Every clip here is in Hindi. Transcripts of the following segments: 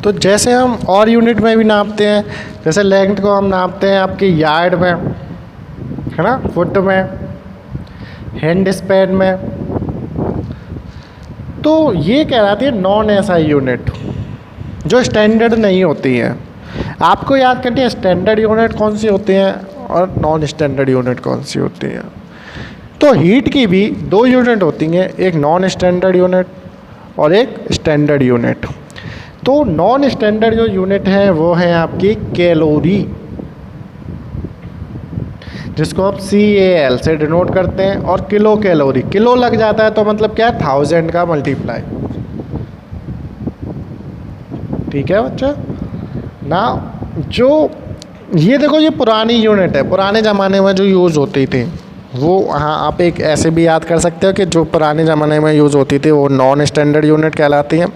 तो जैसे हम और यूनिट में भी नापते हैं, जैसे लेंथ को हम नापते हैं आपकी यार्ड में, है ना, फुट में, हैंड स्पैन में। तो ये कहलाती है नॉन एसआई यूनिट, जो स्टैंडर्ड नहीं होती है। आपको याद करनी है स्टैंडर्ड यूनिट कौन सी होती हैं और नॉन स्टैंडर्ड यूनिट कौन सी होती हैं। तो हीट की भी दो यूनिट होती हैं, एक नॉन स्टैंडर्ड यूनिट और एक स्टैंडर्ड यूनिट। तो नॉन स्टैंडर्ड जो यूनिट है वो है आपकी कैलोरी, जिसको आप CAL से डिनोट करते हैं, और किलो कैलोरी, किलो लग जाता है तो मतलब क्या है, 1000 का मल्टीप्लाई। ठीक है बच्चा ना। जो ये देखो, ये पुरानी यूनिट है, पुराने ज़माने में जो यूज़ होती थी वो, हाँ आप एक ऐसे भी याद कर सकते हो कि जो पुराने ज़माने में यूज़ होती थी वो नॉन स्टैंडर्ड यूनिट कहलाती हैं,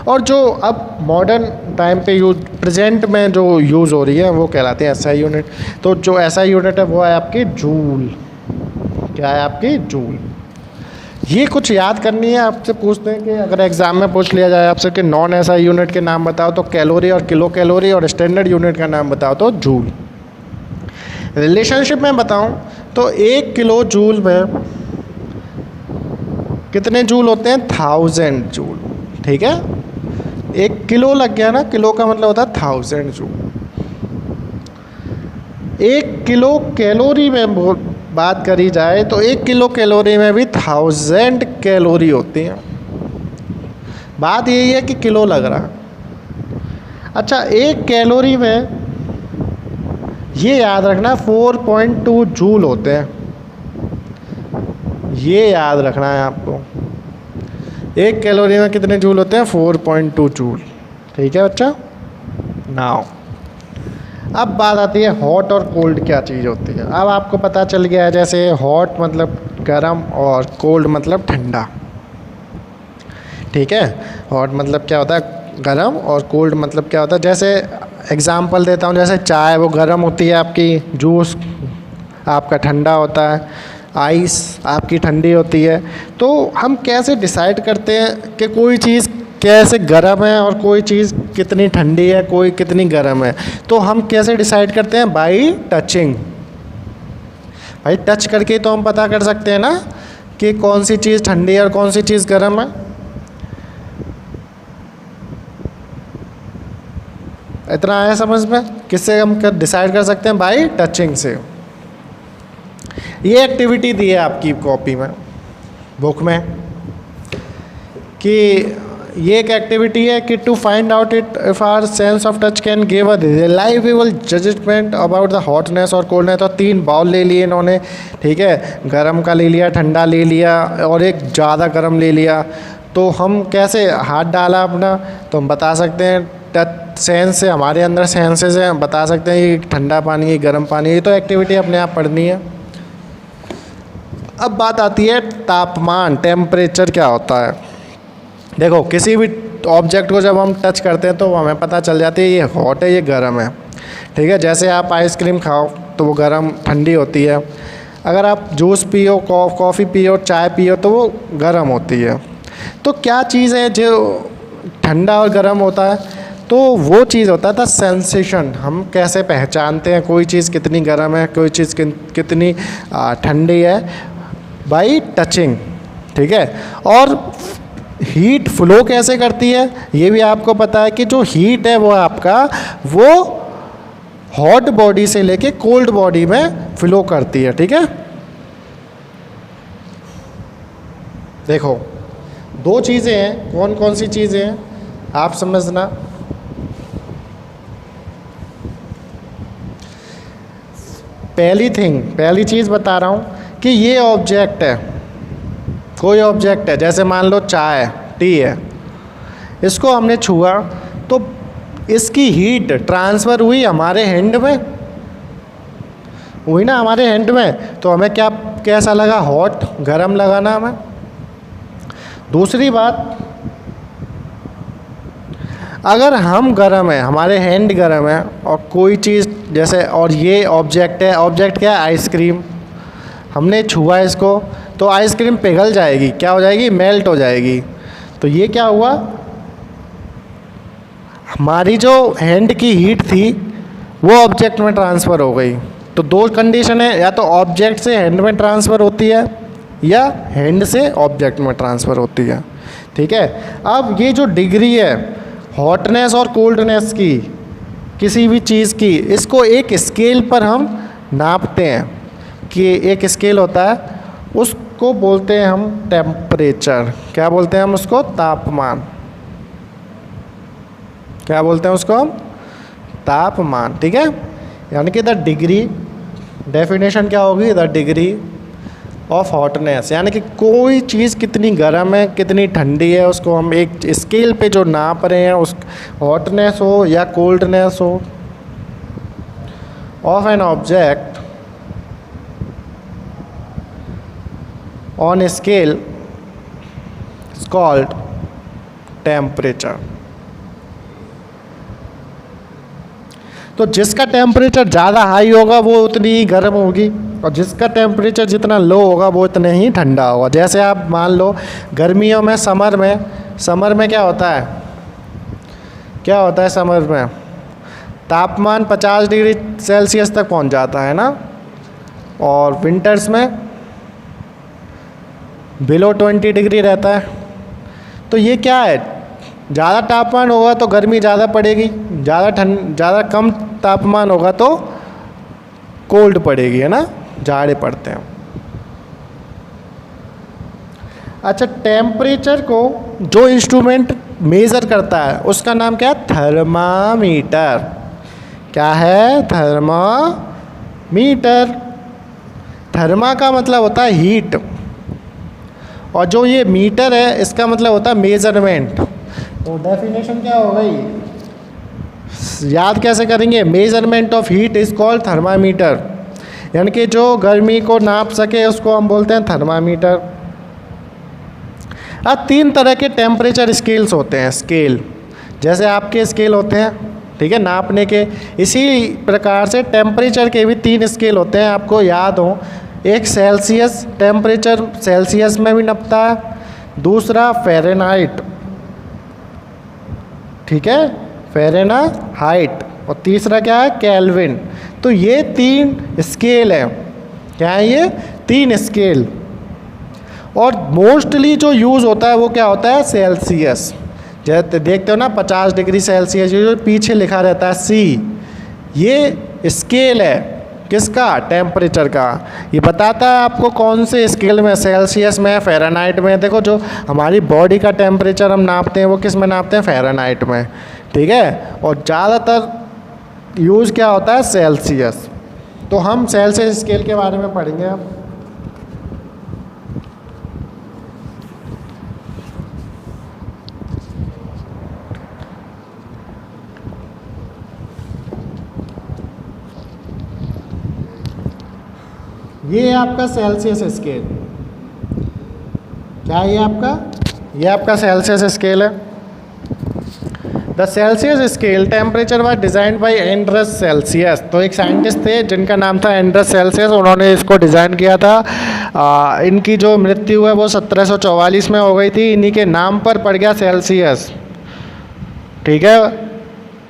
और जो अब मॉडर्न टाइम पे यूज, प्रेजेंट में जो यूज़ हो रही है वो कहलाती है SI यूनिट। तो जो SI यूनिट है वो है आपकी जूल। क्या है आपकी? जूल। ये कुछ याद करनी है, आपसे पूछते हैं कि अगर एग्ज़ाम में पूछ लिया जाए आपसे कि नॉन SI यूनिट के नाम बताओ तो कैलोरी और किलो कैलोरी, और स्टैंडर्ड यूनिट का नाम बताओ तो जूल। रिलेशनशिप में बताऊं तो 1 किलो जूल में कितने जूल होते हैं? 1000 जूल। ठीक है, 1 किलो लग गया ना, किलो का मतलब होता है 1000 जूल। 1 किलो कैलोरी में बात करी जाए तो 1 किलो कैलोरी में भी 1000 कैलोरी होती हैं। बात यही है कि किलो लग रहा। अच्छा, 1 कैलोरी में ये याद रखना 4.2 जूल होते हैं, ये याद रखना है आपको। 1 कैलोरी में कितने जूल होते हैं? 4.2 जूल। ठीक है बच्चा। नाउ अब बात आती है हॉट और कोल्ड क्या चीज़ होती है। अब आपको पता चल गया है, जैसे हॉट मतलब गर्म और कोल्ड मतलब ठंडा। ठीक है, हॉट मतलब क्या होता है? गर्म, और कोल्ड मतलब क्या होता है? जैसे एग्जांपल देता हूँ, जैसे चाय वो गर्म होती है आपकी, जूस आपका ठंडा होता है, आइस आपकी ठंडी होती है। तो हम कैसे डिसाइड करते हैं कि कोई चीज़ कैसे गर्म है और कोई चीज़ कितनी ठंडी है, कोई कितनी गर्म है? तो हम कैसे डिसाइड करते हैं? By touching. भाई टच करके तो हम पता कर सकते हैं ना कि कौन सी चीज़ ठंडी है और कौन सी चीज़ गर्म है। इतना आया समझ में? किससे हम डिसाइड कर सकते हैं? बाई टचिंग से। ये एक्टिविटी दी है आपकी कॉपी में, बुक में, कि ये एक एक्टिविटी है कि to find out it if our sense of touch can give a reliable judgement about the hotness और कोल्डनेस। तो 3 बाउल ले लिए इन्होंने, ठीक है, गरम का ले लिया, ठंडा ले लिया और एक ज़्यादा गरम ले लिया। तो हम कैसे हाथ डाला अपना, तो हम बता सकते हैं टच सेंस से, हमारे अंदर सेंसेस हैं, हम बता सकते हैं ये ठंडा पानी, ये गर्म पानी। ये तो एक्टिविटी अपने आप पढ़नी है। अब बात आती है तापमान, टेम्परेचर क्या होता है। देखो, किसी भी ऑब्जेक्ट को जब हम टच करते हैं तो हमें पता चल जाती है ये हॉट है, ये गर्म है। ठीक है, जैसे आप आइसक्रीम खाओ तो वो गर्म ठंडी होती है, अगर आप जूस पियो, कॉफ़ी पियो, चाय पियो तो वो गर्म होती है। तो क्या चीज़ है जो ठंडा और गर्म होता है? तो वो चीज़ होता था सेंसेशन। हम कैसे पहचानते हैं कोई चीज़ कितनी गर्म है, कोई चीज़ कितनी ठंडी है? By touching. ठीक है, और हीट फ्लो कैसे करती है ये भी आपको पता है कि जो हीट है वो आपका वो हॉट बॉडी से लेके कोल्ड बॉडी में फ्लो करती है। ठीक है, देखो 2 चीज़ें हैं, कौन कौन सी चीज़ें हैं आप समझना। पहली चीज़ बता रहा हूँ कि ये ऑब्जेक्ट है, कोई ऑब्जेक्ट है, जैसे मान लो चाय, टी है, इसको हमने छुआ तो इसकी हीट ट्रांसफ़र हुई हमारे हैंड में, हुई ना हमारे हैंड में, तो हमें क्या कैसा लगा? हॉट, गरम लगा ना हमें। दूसरी बात, अगर हम गरम है, हमारे हैंड गरम है और कोई चीज़ जैसे, और ये ऑब्जेक्ट है, ऑब्जेक्ट क्या है? आइसक्रीम, हमने छुआ इसको तो आइसक्रीम पिघल जाएगी, क्या हो जाएगी? मेल्ट हो जाएगी। तो ये क्या हुआ? हमारी जो हैंड की हीट थी वो ऑब्जेक्ट में ट्रांसफ़र हो गई। तो दो कंडीशन है, या तो ऑब्जेक्ट से हैंड में ट्रांसफ़र होती है या हैंड से ऑब्जेक्ट में ट्रांसफ़र होती है। ठीक है, अब ये जो डिग्री है हॉटनेस और कोल्डनेस की किसी भी चीज़ की, इसको एक स्केल पर हम नापते हैं कि एक स्केल होता है, उसको बोलते हैं हम टेम्परेचर। क्या बोलते हैं हम उसको? तापमान। क्या बोलते हैं उसको हम? तापमान। ठीक है, यानी कि द डिग्री, डेफिनेशन क्या होगी? द डिग्री ऑफ हॉटनेस, यानी कि कोई चीज़ कितनी गर्म है कितनी ठंडी है उसको हम एक स्केल पे जो नाप रहे हैं, उस हॉटनेस हो या कोल्डनेस हो of an object on scale is called temperature. तो जिसका टेम्परेचर ज़्यादा हाई होगा वो उतनी ही गर्म होगी, और जिसका टेम्परेचर जितना लो होगा वो इतना ही ठंडा होगा। जैसे आप मान लो गर्मियों में, समर में क्या होता है? क्या होता है समर में? तापमान 50 डिग्री सेल्सियस तक पहुंच जाता है ना, और विंटर्स में बिलो 20 डिग्री रहता है। तो ये क्या है? ज़्यादा तापमान होगा तो गर्मी ज़्यादा पड़ेगी, ज़्यादा कम तापमान होगा तो कोल्ड पड़ेगी, है ना, जाड़े पड़ते हैं। अच्छा, टेम्परेचर को जो इंस्ट्रूमेंट मेज़र करता है उसका नाम क्या है? थर्मामीटर। क्या है? थर्मामीटर। थर्मा का मतलब होता है हीट, और जो ये मीटर है इसका मतलब होता है मेजरमेंट। तो डेफिनेशन क्या हो गई? याद कैसे करेंगे? Measurement of heat is called thermometer, यानी कि जो गर्मी को नाप सके उसको हम बोलते हैं थर्मामीटर। अब 3 तरह के टेम्परेचर स्केल्स होते हैं। स्केल जैसे आपके स्केल होते हैं, ठीक है, नापने के, इसी प्रकार से टेम्परेचर के भी 3 स्केल होते हैं। आपको याद हो, एक सेल्सियस टेम्परेचर, सेल्सियस में भी नपता है, दूसरा फ़ारेनहाइट, ठीक है, फ़ारेनहाइट, और तीसरा क्या है? केल्विन। तो ये 3 स्केल हैं। क्या है ये? 3 स्केल। और मोस्टली जो यूज़ होता है वो क्या होता है? सेल्सियस। जैसे देखते हो ना 50 डिग्री सेल्सियस, ये जो पीछे लिखा रहता है C, ये स्केल है किसका? टेम्परेचर का। ये बताता है आपको कौन से स्केल में, सेल्सियस में, फ़ारेनहाइट में। देखो जो हमारी बॉडी का टेम्परेचर हम नापते हैं वो किस में नापते हैं? फ़ारेनहाइट में, ठीक है। और ज़्यादातर यूज़ क्या होता है? सेल्सियस। तो हम सेल्सियस स्केल के बारे में पढ़ेंगे अब। ये है आपका सेल्सियस स्केल। क्या है ये आपका? ये आपका सेल्सियस स्केल है। The Celsius scale temperature was design by Anders Celsius. तो एक साइंटिस्ट थे जिनका नाम था एंड्रस सेल्सियस, उन्होंने इसको डिज़ाइन किया था। इनकी जो मृत्यु है वो 1744 में हो गई थी। इन्हीं के नाम पर पड़ गया सेल्सियस, ठीक है।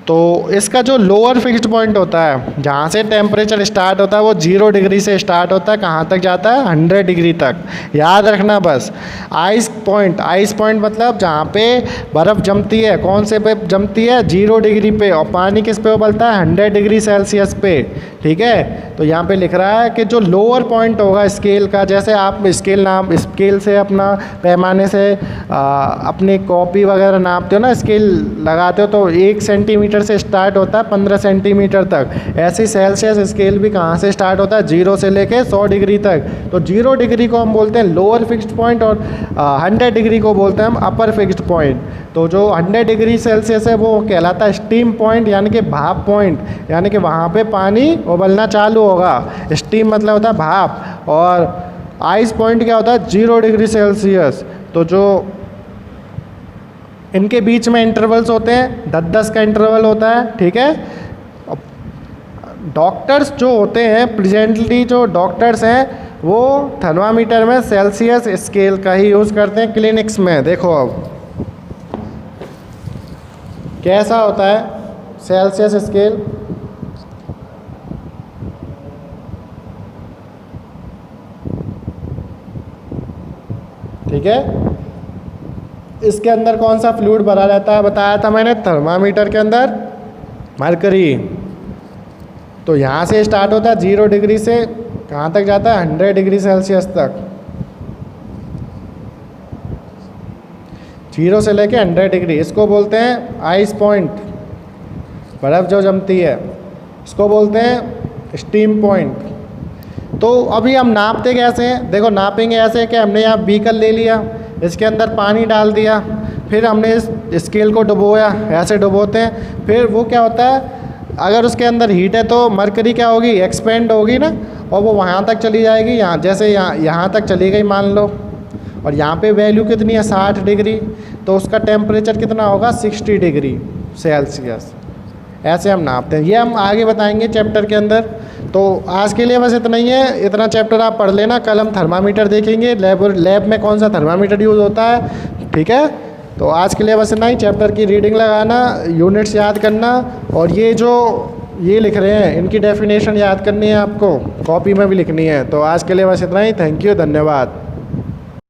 तो इसका जो लोअर फिक्स्ड पॉइंट होता है, जहाँ से टेम्परेचर स्टार्ट होता है, वो 0 डिग्री से स्टार्ट होता है, कहाँ तक जाता है? 100 डिग्री तक। याद रखना बस। आइस पॉइंट मतलब जहाँ पे बर्फ़ जमती है, कौन से पे जमती है? 0 डिग्री पे। और पानी किस पे उबलता है? 100 डिग्री सेल्सियस पे, ठीक है। तो यहाँ पे लिख रहा है कि जो लोअर पॉइंट होगा स्केल का, जैसे आप स्केल से अपना पैमाने से अपनी कॉपी वगैरह नापते हो ना, स्केल लगाते हो, तो 1 सेंटीमीटर से स्टार्ट होता है 15 सेंटीमीटर तक। ऐसे सेल्सियस स्केल भी कहाँ से स्टार्ट होता है? 0 से लेके 100 डिग्री तक। तो 0 डिग्री को हम बोलते हैं लोअर फिक्स्ड पॉइंट, और 100 डिग्री को बोलते हैं हम अपर फिक्स्ड पॉइंट। तो जो 100 डिग्री सेल्सियस है वो कहलाता है स्टीम पॉइंट, यानी कि भाप पॉइंट, यानी कि वहाँ पे पानी उबलना चालू होगा। स्टीम मतलब होता है भाप। और आइस पॉइंट क्या होता है? 0 डिग्री सेल्सियस। तो जो इनके बीच में इंटरवल्स होते हैं, 10-10 का इंटरवल होता है, ठीक है। डॉक्टर्स जो होते हैं, प्रेजेंटली जो डॉक्टर्स हैं, वो थर्मामीटर में सेल्सियस स्केल का ही यूज़ करते हैं क्लिनिक्स में। देखो अब कैसा होता है सेल्सियस स्केल? ठीक है, इसके अंदर कौन सा फ्लूइड भरा रहता है? बताया था मैंने, थर्मामीटर के अंदर मरकरी। तो यहाँ से स्टार्ट होता है 0 डिग्री से कहाँ तक जाता है? 100 डिग्री सेल्सियस तक। 0 से लेके 100 डिग्री, इसको बोलते हैं आइस पॉइंट, बर्फ़ जो जमती है, इसको बोलते हैं स्टीम पॉइंट। तो अभी हम नापते कैसे हैं? देखो नापेंगे ऐसे कि हमने यहाँ बीकर ले लिया, इसके अंदर पानी डाल दिया, फिर हमने इस स्केल को डुबोया, ऐसे डुबोते हैं। फिर वो क्या होता है, अगर उसके अंदर हीट है तो मरकरी क्या होगी? एक्सपेंड होगी ना, और वो वहाँ तक चली जाएगी, यहाँ जैसे यहाँ तक चली गई मान लो, और यहाँ पे वैल्यू कितनी है? 60 डिग्री, तो उसका टेम्परेचर कितना होगा? 60 डिग्री सेल्सियस। ऐसे हम नापते हैं, ये हम आगे बताएंगे चैप्टर के अंदर। तो आज के लिए बस इतना ही है, इतना चैप्टर आप पढ़ लेना। कल हम थर्मामीटर देखेंगे, लैब में कौन सा थर्मामीटर यूज़ होता है। ठीक है, तो आज के लिए बस इतना ही। चैप्टर की रीडिंग लगाना, यूनिट्स याद करना, और ये जो ये लिख रहे हैं इनकी डेफिनेशन याद करनी है आपको, कॉपी में भी लिखनी है। तो आज के लिए बस इतना ही। थैंक यू, धन्यवाद।